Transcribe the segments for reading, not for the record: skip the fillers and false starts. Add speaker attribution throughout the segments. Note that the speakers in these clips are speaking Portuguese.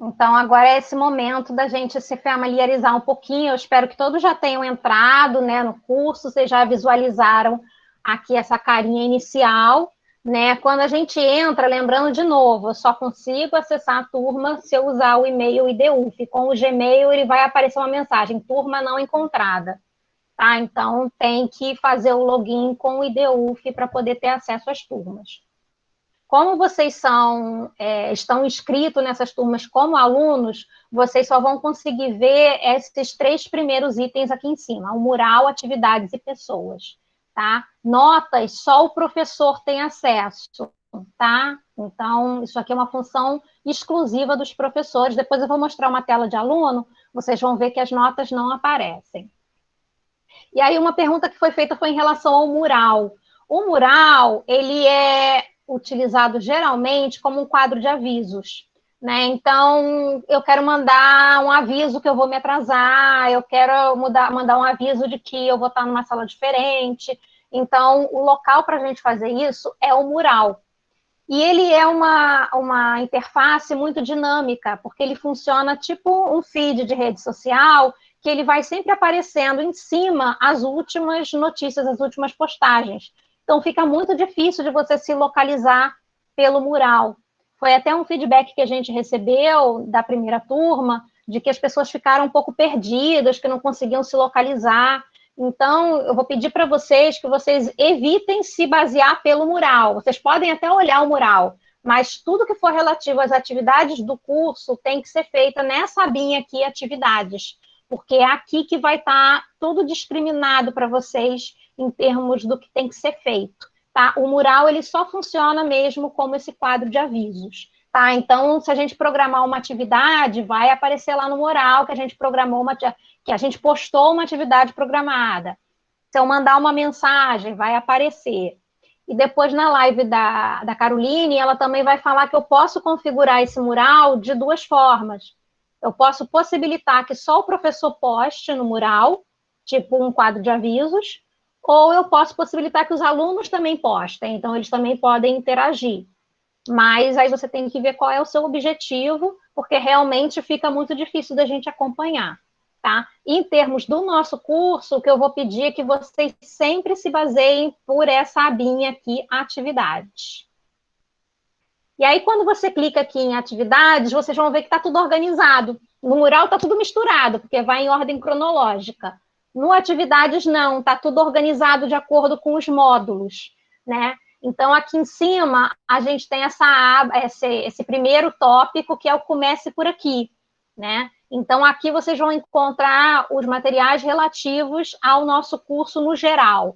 Speaker 1: Então, agora é esse momento da gente se familiarizar um pouquinho. Eu espero que todos já tenham entrado, né, no curso, vocês já visualizaram aqui essa carinha inicial, né? Quando a gente entra, lembrando de novo, eu só consigo acessar a turma se eu usar o e-mail IDUF. Com o Gmail, ele vai aparecer uma mensagem, turma não encontrada, tá? Então, tem que fazer o login com o IDUF para poder ter acesso às turmas. Como vocês estão inscritos nessas turmas como alunos, vocês só vão conseguir ver esses 3 primeiros itens aqui em cima: o mural, atividades e pessoas, tá? Notas, só o professor tem acesso, tá? Então, isso aqui é uma função exclusiva dos professores. Depois eu vou mostrar uma tela de aluno, vocês vão ver que as notas não aparecem. E aí uma pergunta que foi feita foi em relação ao mural. O mural, ele é utilizado geralmente como um quadro de avisos, né? Então, eu quero mandar um aviso que eu vou me atrasar, eu quero mandar um aviso de que eu vou estar numa sala diferente. Então, o local para a gente fazer isso é o mural. E ele é uma interface muito dinâmica, porque ele funciona tipo um feed de rede social, que ele vai sempre aparecendo em cima as últimas notícias, as últimas postagens. Então fica muito difícil de você se localizar pelo mural. Foi até um feedback que a gente recebeu da primeira turma, de que as pessoas ficaram um pouco perdidas, que não conseguiam se localizar. Então, eu vou pedir para vocês que vocês evitem se basear pelo mural. Vocês podem até olhar o mural, mas tudo que for relativo às atividades do curso tem que ser feita nessa abinha aqui, atividades, porque é aqui que vai estar tudo discriminado para vocês em termos do que tem que ser feito. Tá? O mural ele só funciona mesmo como esse quadro de avisos. Tá? Então, se a gente programar uma atividade, vai aparecer lá no mural que a gente programou que a gente postou uma atividade programada. Se eu mandar uma mensagem, vai aparecer. E depois na live da Caroline, ela também vai falar que eu posso configurar esse mural de 2 formas. Eu posso possibilitar que só o professor poste no mural, tipo um quadro de avisos, ou eu posso possibilitar que os alunos também postem, então eles também podem interagir. Mas aí você tem que ver qual é o seu objetivo, porque realmente fica muito difícil da gente acompanhar. Tá? Em termos do nosso curso, o que eu vou pedir é que vocês sempre se baseiem por essa abinha aqui, atividades. E aí, quando você clica aqui em atividades, vocês vão ver que está tudo organizado. No mural está tudo misturado, porque vai em ordem cronológica. No atividades, não, está tudo organizado de acordo com os módulos, né? Então, aqui em cima, a gente tem essa aba, esse primeiro tópico, que é o Comece por Aqui, né? Então, aqui vocês vão encontrar os materiais relativos ao nosso curso no geral,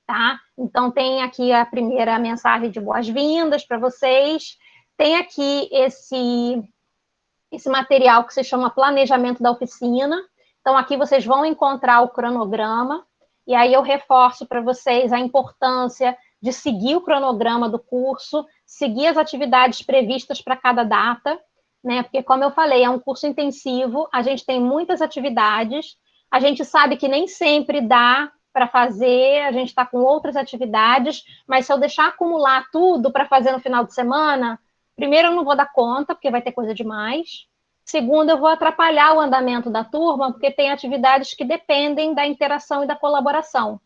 Speaker 1: tá? Então, tem aqui a primeira mensagem de boas-vindas para vocês, tem aqui esse material que se chama Planejamento da Oficina. Então, aqui vocês vão encontrar o cronograma, e aí eu reforço para vocês a importância de seguir o cronograma do curso, seguir as atividades previstas para cada data, né? Porque, como eu falei, é um curso intensivo, a gente tem muitas atividades, a gente sabe que nem sempre dá para fazer, a gente está com outras atividades, mas se eu deixar acumular tudo para fazer no final de semana, primeiro, eu não vou dar conta, porque vai ter coisa demais. Segundo, eu vou atrapalhar o andamento da turma, porque tem atividades que dependem da interação e da colaboração.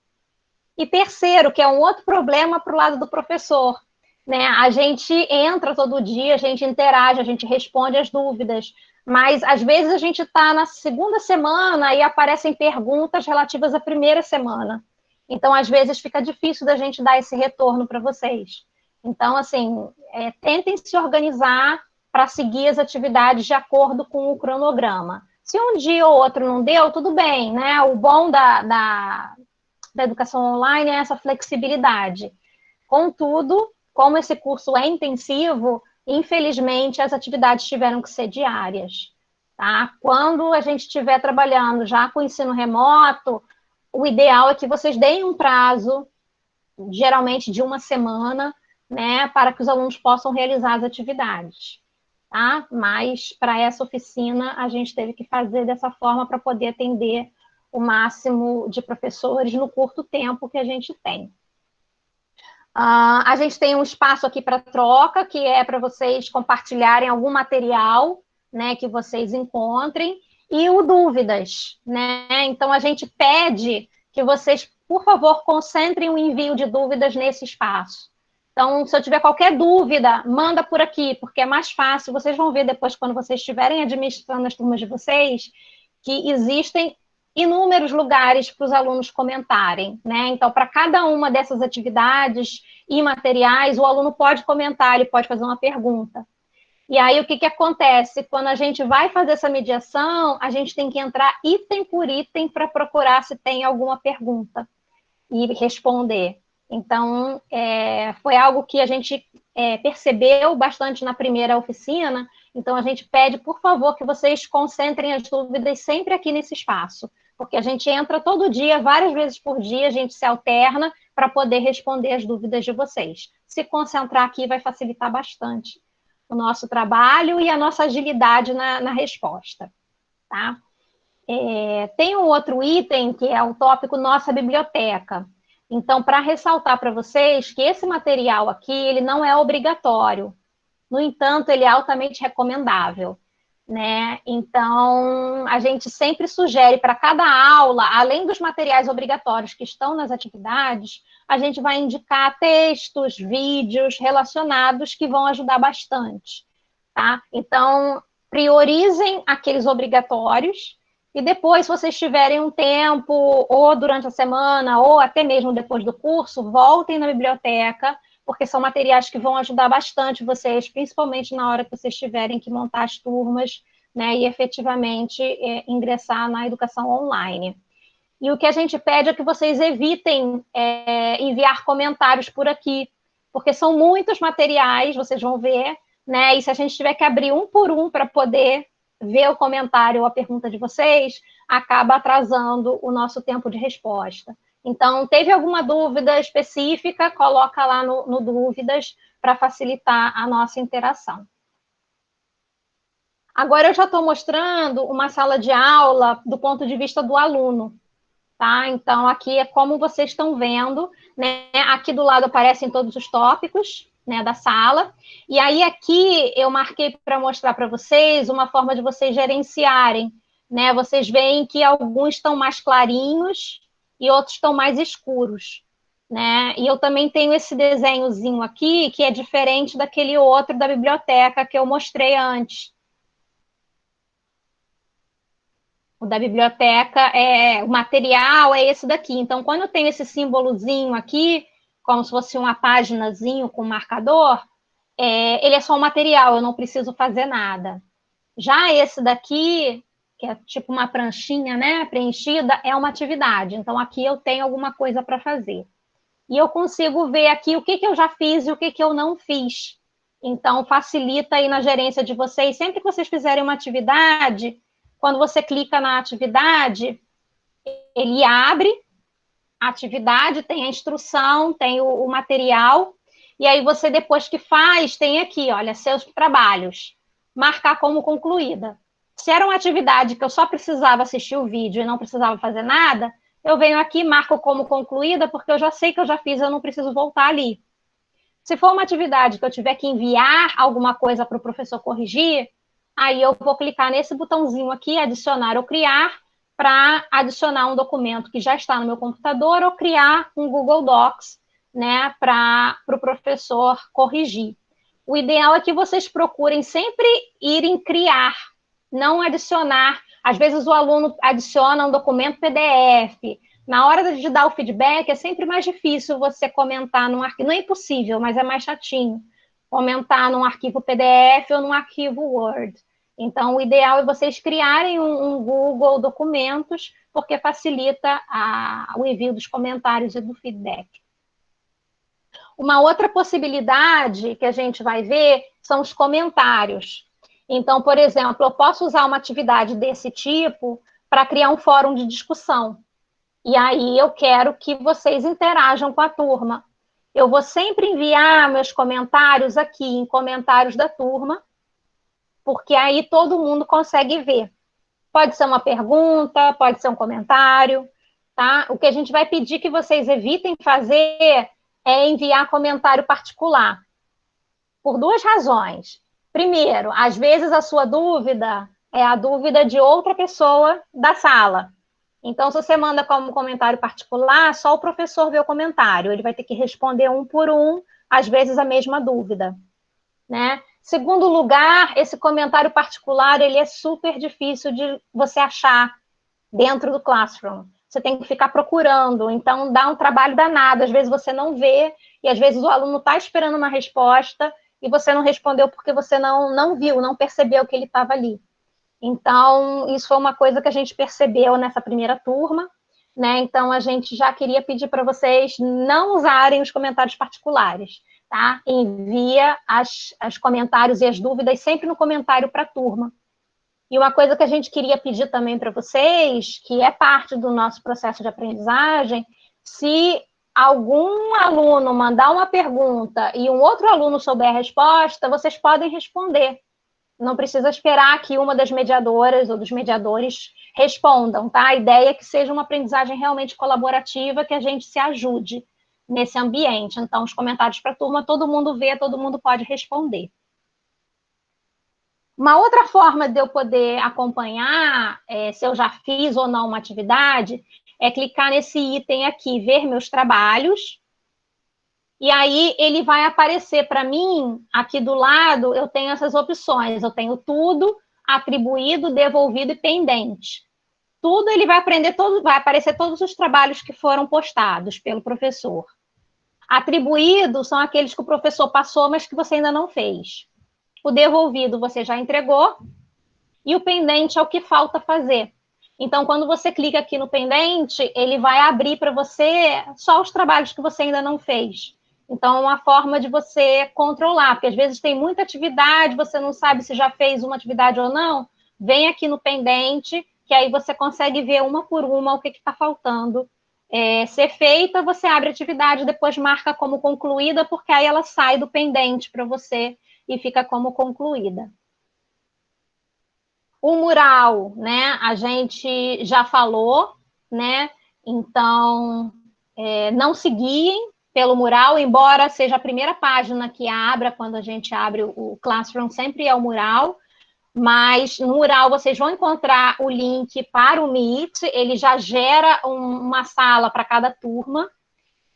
Speaker 1: E terceiro, que é um outro problema para o lado do professor, né? A gente entra todo dia, a gente interage, a gente responde as dúvidas, mas às vezes a gente está na segunda semana e aparecem perguntas relativas à primeira semana. Então, às vezes, fica difícil da gente dar esse retorno para vocês. Então, assim, tentem se organizar para seguir as atividades de acordo com o cronograma. Se um dia ou outro não deu, tudo bem, né? O bom da educação online é essa flexibilidade. Contudo, como esse curso é intensivo, infelizmente as atividades tiveram que ser diárias. Tá? Quando a gente estiver trabalhando já com ensino remoto, o ideal é que vocês deem um prazo, geralmente de 1 semana, né, para que os alunos possam realizar as atividades. Tá? Mas para essa oficina a gente teve que fazer dessa forma para poder atender o máximo de professores no curto tempo que a gente tem. A gente tem um espaço aqui para troca, que é para vocês compartilharem algum material, né, que vocês encontrem, e o dúvidas, né? Então, a gente pede que vocês, por favor, concentrem o envio de dúvidas nesse espaço. Então, se eu tiver qualquer dúvida, manda por aqui, porque é mais fácil. Vocês vão ver depois, quando vocês estiverem administrando as turmas de vocês, que existem inúmeros lugares para os alunos comentarem, né? Então, para cada uma dessas atividades e materiais, o aluno pode comentar, ele pode fazer uma pergunta. E aí, o que acontece? Quando a gente vai fazer essa mediação, a gente tem que entrar item por item para procurar se tem alguma pergunta e responder. Então, foi algo que a gente percebeu bastante na primeira oficina. Então, a gente pede, por favor, que vocês concentrem as dúvidas sempre aqui nesse espaço, porque a gente entra todo dia, várias vezes por dia, a gente se alterna para poder responder as dúvidas de vocês. Se concentrar aqui vai facilitar bastante o nosso trabalho e a nossa agilidade na resposta, tá? Tem um outro item, que é o tópico Nossa Biblioteca. Então, para ressaltar para vocês que esse material aqui, ele não é obrigatório. No entanto, ele é altamente recomendável, né? Então, a gente sempre sugere para cada aula, além dos materiais obrigatórios que estão nas atividades, a gente vai indicar textos, vídeos relacionados que vão ajudar bastante, tá? Então, priorizem aqueles obrigatórios e depois, se vocês tiverem um tempo, ou durante a semana, ou até mesmo depois do curso, voltem na biblioteca, porque são materiais que vão ajudar bastante vocês, principalmente na hora que vocês tiverem que montar as turmas, né, e efetivamente ingressar na educação online. E o que a gente pede é que vocês evitem enviar comentários por aqui, porque são muitos materiais, vocês vão ver, né, e se a gente tiver que abrir um por um para poder ver o comentário ou a pergunta de vocês, acaba atrasando o nosso tempo de resposta. Então, teve alguma dúvida específica, coloca lá no dúvidas para facilitar a nossa interação. Agora eu já estou mostrando uma sala de aula do ponto de vista do aluno, tá? Então, aqui é como vocês estão vendo, né? Aqui do lado aparecem todos os tópicos, né, da sala. E aí aqui eu marquei para mostrar para vocês uma forma de vocês gerenciarem, né? Vocês veem que alguns estão mais clarinhos e outros estão mais escuros, né? E eu também tenho esse desenhozinho aqui que é diferente daquele outro da biblioteca que eu mostrei antes. O da biblioteca, o material é esse daqui. Então, quando eu tenho esse símbolozinho aqui, como se fosse uma paginazinho com marcador, ele é só um material, eu não preciso fazer nada. Já esse daqui, que é tipo uma pranchinha, né, preenchida, é uma atividade. Então, aqui eu tenho alguma coisa para fazer. E eu consigo ver aqui o que eu já fiz e o que eu não fiz. Então, facilita aí na gerência de vocês. Sempre que vocês fizerem uma atividade, quando você clica na atividade, ele abre a atividade, tem a instrução, tem o material, e aí você, depois que faz, tem aqui, olha, seus trabalhos, marcar como concluída. Se era uma atividade que eu só precisava assistir o vídeo e não precisava fazer nada, eu venho aqui, marco como concluída, porque eu já sei que eu já fiz, eu não preciso voltar ali. Se for uma atividade que eu tiver que enviar alguma coisa para o professor corrigir, aí eu vou clicar nesse botãozinho aqui, adicionar ou criar, para adicionar um documento que já está no meu computador ou criar um Google Docs, né, para o professor corrigir. O ideal é que vocês procurem sempre irem criar, não adicionar. Às vezes o aluno adiciona um documento PDF. Na hora de dar o feedback, é sempre mais difícil você comentar num arquivo. Não é impossível, mas é mais chatinho comentar num arquivo PDF ou num arquivo Word. Então, o ideal é vocês criarem um Google Documentos, porque facilita o envio dos comentários e do feedback. Uma outra possibilidade que a gente vai ver são os comentários. Então, por exemplo, eu posso usar uma atividade desse tipo para criar um fórum de discussão. E aí eu quero que vocês interajam com a turma. Eu vou sempre enviar meus comentários aqui em comentários da turma, porque aí todo mundo consegue ver. Pode ser uma pergunta, pode ser um comentário, tá? O que a gente vai pedir que vocês evitem fazer é enviar comentário particular, por duas razões. Primeiro, às vezes a sua dúvida é a dúvida de outra pessoa da sala. Então, se você manda como comentário particular, só o professor vê o comentário. Ele vai ter que responder um por um, às vezes a mesma dúvida, né? Segundo lugar, esse comentário particular, ele é super difícil de você achar dentro do Classroom. Você tem que ficar procurando, então dá um trabalho danado. Às vezes você não vê, e às vezes o aluno está esperando uma resposta, e você não respondeu porque você não viu, não percebeu que ele estava ali. Então, isso foi uma coisa que a gente percebeu nessa primeira turma, né? Então, a gente já queria pedir para vocês não usarem os comentários particulares, tá? Envia os comentários e as dúvidas sempre no comentário para a turma. E uma coisa que a gente queria pedir também para vocês, que é parte do nosso processo de aprendizagem, se algum aluno mandar uma pergunta e um outro aluno souber a resposta, vocês podem responder. Não precisa esperar que uma das mediadoras ou dos mediadores respondam, tá? A ideia é que seja uma aprendizagem realmente colaborativa, que a gente se ajude nesse ambiente. Então, os comentários para a turma, todo mundo vê, todo mundo pode responder. Uma outra forma de eu poder acompanhar se eu já fiz ou não uma atividade é clicar nesse item aqui, ver meus trabalhos, e aí ele vai aparecer para mim, aqui do lado, eu tenho essas opções, eu tenho tudo, atribuído, devolvido e pendente. Tudo ele vai vai aparecer todos os trabalhos que foram postados pelo professor. Atribuído são aqueles que o professor passou, mas que você ainda não fez. O devolvido você já entregou, e o pendente é o que falta fazer. Então, quando você clica aqui no pendente, ele vai abrir para você só os trabalhos que você ainda não fez. Então, é uma forma de você controlar, porque às vezes tem muita atividade, você não sabe se já fez uma atividade ou não. Vem aqui no pendente, que aí você consegue ver uma por uma o que está faltando ser feita. Você abre a atividade, depois marca como concluída, porque aí ela sai do pendente para você e fica como concluída. O mural, né, a gente já falou, né, então não se guiem pelo mural, embora seja a primeira página que abra, quando a gente abre o Classroom, sempre é o mural, mas no mural vocês vão encontrar o link para o Meet, ele já gera uma sala para cada turma.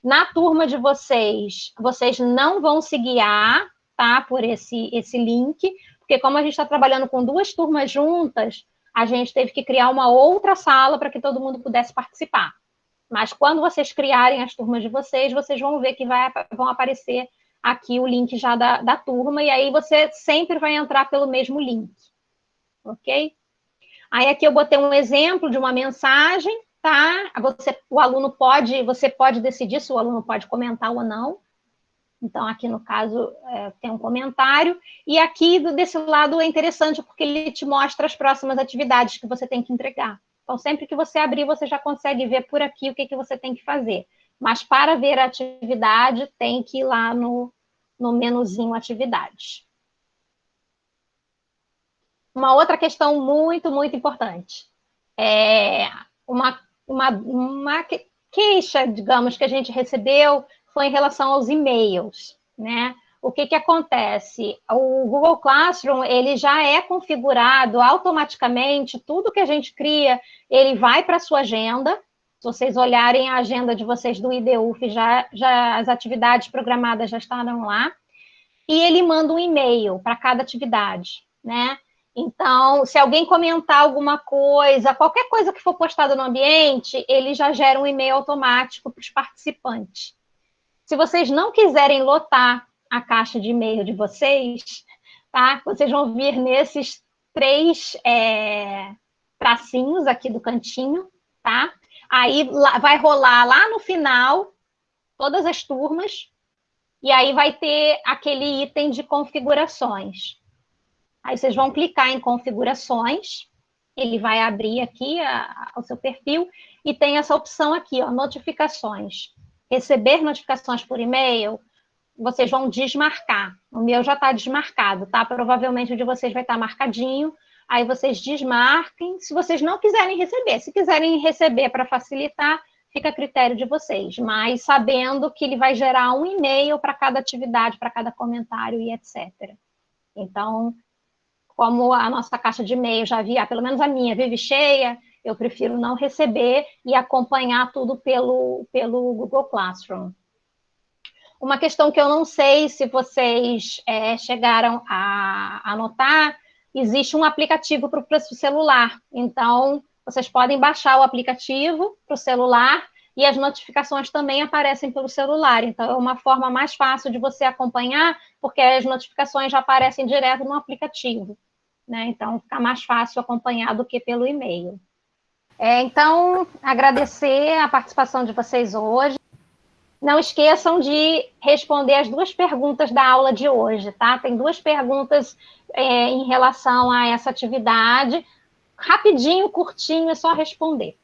Speaker 1: Na turma de vocês, vocês não vão se guiar, tá, por esse link, porque como a gente está trabalhando com duas turmas juntas, a gente teve que criar uma outra sala para que todo mundo pudesse participar. Mas quando vocês criarem as turmas de vocês, vocês vão ver que vão aparecer aqui o link já da turma, e aí você sempre vai entrar pelo mesmo link, ok? Aí aqui eu botei um exemplo de uma mensagem, tá? Você pode decidir se o aluno pode comentar ou não. Então, aqui no caso, tem um comentário. E aqui, desse lado, é interessante porque ele te mostra as próximas atividades que você tem que entregar. Então, sempre que você abrir, você já consegue ver por aqui o que você tem que fazer. Mas, para ver a atividade, tem que ir lá no menuzinho Atividades. Uma outra questão muito, muito importante. Uma queixa, digamos, que a gente recebeu foi em relação aos e-mails, né? O que acontece? O Google Classroom, ele já é configurado automaticamente, tudo que a gente cria, ele vai para a sua agenda. Se vocês olharem a agenda de vocês do IDUF, já as atividades programadas já estarão lá. E ele manda um e-mail para cada atividade, né? Então, se alguém comentar alguma coisa, qualquer coisa que for postada no ambiente, ele já gera um e-mail automático para os participantes. Se vocês não quiserem lotar a caixa de e-mail de vocês, tá? Vocês vão vir nesses 3 tracinhos aqui do cantinho, tá? Aí vai rolar lá no final todas as turmas, e aí vai ter aquele item de configurações. Aí vocês vão clicar em configurações, ele vai abrir aqui o seu perfil, e tem essa opção aqui, ó, notificações. Receber notificações por e-mail, vocês vão desmarcar. O meu já está desmarcado, tá? Provavelmente o de vocês vai estar marcadinho, aí vocês desmarquem, se vocês não quiserem receber. Se quiserem receber para facilitar, fica a critério de vocês, mas sabendo que ele vai gerar um e-mail para cada atividade, para cada comentário e etc. Então, como a nossa caixa de e-mail já havia, pelo menos a minha, vive cheia, eu prefiro não receber e acompanhar tudo pelo Google Classroom. Uma questão que eu não sei se vocês chegaram a anotar, existe um aplicativo para o celular. Então, vocês podem baixar o aplicativo para o celular e as notificações também aparecem pelo celular. Então, é uma forma mais fácil de você acompanhar, porque as notificações já aparecem direto no aplicativo, né? Então, fica mais fácil acompanhar do que pelo e-mail. Então, agradecer a participação de vocês hoje. Não esqueçam de responder as 2 perguntas da aula de hoje, tá? Tem 2 perguntas em relação a essa atividade. Rapidinho, curtinho, é só responder.